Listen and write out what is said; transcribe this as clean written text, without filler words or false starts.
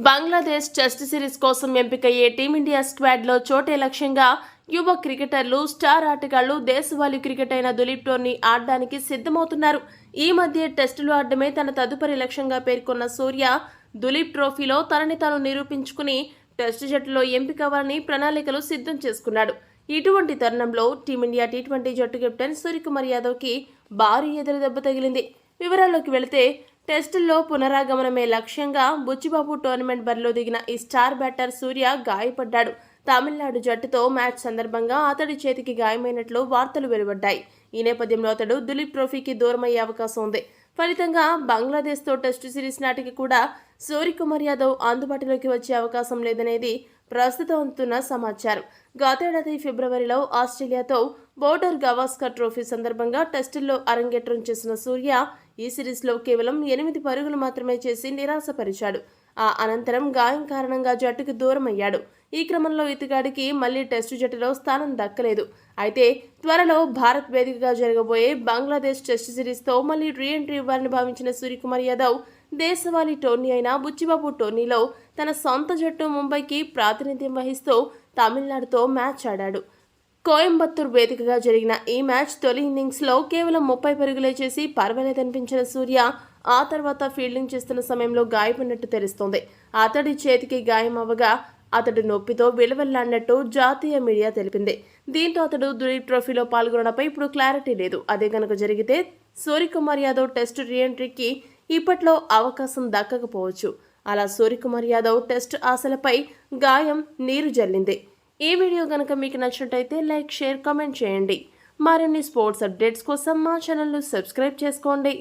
Bangladesh test series కోసం ఎంపికయ్యే team India స్క్వాడ్లో చోటే లక్ష్యంగా యువ క్రికెటర్లు, స్టార్ ఆటగాళ్లు, దేశవాళీ క్రికెట్ అయిన దులీప్ టోర్నీ ఆడడానికి సిద్ధమవుతున్నారు. ఈ మధ్య టెస్టులు ఆడడమే తన తదుపరి లక్ష్యంగా పేర్కొన్న సూర్య దులీప్ ట్రోఫీలో తనని తాను నిరూపించుకుని టెస్టు జట్టులో ఎంపికవ్వాలని ప్రణాళికలు సిద్ధం చేసుకున్నాడు. ఇటువంటి తరుణంలో టీమిండియా టీ20 జట్టు కెప్టెన్ సూర్యకుమార్ యాదవ్కి భారీ ఎదురు దెబ్బ తగిలింది. వివరాల్లోకి వెళితే టెస్టుల్లో పునరాగమనమే లక్ష్యంగా బుచ్చిబాబు టోర్నమెంట్ బరిలో దిగిన ఈ స్టార్ బ్యాటర్ సూర్య గాయపడ్డాడు. తమిళనాడు జట్టుతో మ్యాచ్ సందర్భంగా అతడి చేతికి గాయమైనట్లు వార్తలు వెలువడ్డాయి. ఈ నేపథ్యంలో అతడు దులీప్ ట్రోఫీకి దూరమయ్యే అవకాశం ఉంది. ఫలితంగా బంగ్లాదేశ్తో టెస్టు సిరీస్ నాటికి కూడా సూర్యకుమార్ యాదవ్ అందుబాటులోకి వచ్చే అవకాశం లేదనేది ప్రస్తుతం అందుతున్న సమాచారం. గతేడాది ఫిబ్రవరిలో ఆస్ట్రేలియాతో బోర్డర్ గవాస్కర్ ట్రోఫీ సందర్భంగా టెస్టుల్లో అరంగేట్రం చేసిన సూర్య ఈ సిరీస్లో కేవలం 8 పరుగులు మాత్రమే చేసి నిరాశపరిచాడు. ఆ అనంతరం గాయం కారణంగా జట్టుకు దూరమయ్యాడు. ఈ క్రమంలో ఇతగాడికి మళ్లీ టెస్టు జట్టులో స్థానం దక్కలేదు. అయితే త్వరలో భారత్ వేదికగా జరగబోయే బంగ్లాదేశ్ టెస్టు సిరీస్తో మళ్లీ రీఎంట్రీ ఇవ్వాలని భావించిన సూర్యకుమార్ యాదవ్ దేశవాళీ టోర్నీ అయిన బుచ్చిబాబు టోర్నీలో తన సొంత జట్టు ముంబైకి ప్రాతినిధ్యం వహిస్తూ తమిళనాడుతో మ్యాచ్ ఆడాడు. కోయంబత్తూర్ వేదికగా జరిగిన ఈ మ్యాచ్ తొలి ఇన్నింగ్స్లో కేవలం 30 పరుగులే చేసి పర్వాలేదనిపించిన సూర్య ఆ తర్వాత ఫీల్డింగ్ చేస్తున్న సమయంలో గాయపడినట్టు తెలుస్తోంది. అతడి చేతికి గాయం అవ్వగా అతడు నొప్పితో విలవెల్లాడినట్టు జాతీయ మీడియా తెలిపింది. దీంతో అతడు దులీప్ ట్రోఫీలో పాల్గొనడంపై ఇప్పుడు క్లారిటీ లేదు. అదే కనుక జరిగితే సూర్యకుమార్ యాదవ్ టెస్టు రీఎంట్రీకి ఇప్పట్లో అవకాశం దక్కకపోవచ్చు. అలా సూర్యకుమార్ యాదవ్ టెస్ట్ ఆశలపై గాయం నీరు జల్లింది. ఈ వీడియో కనుక మీకు నచ్చినట్టయితే లైక్, షేర్, కామెంట్ చేయండి. మరిన్ని స్పోర్ట్స్ అప్డేట్స్ కోసం మా ఛానల్ను సబ్స్క్రైబ్ చేసుకోండి.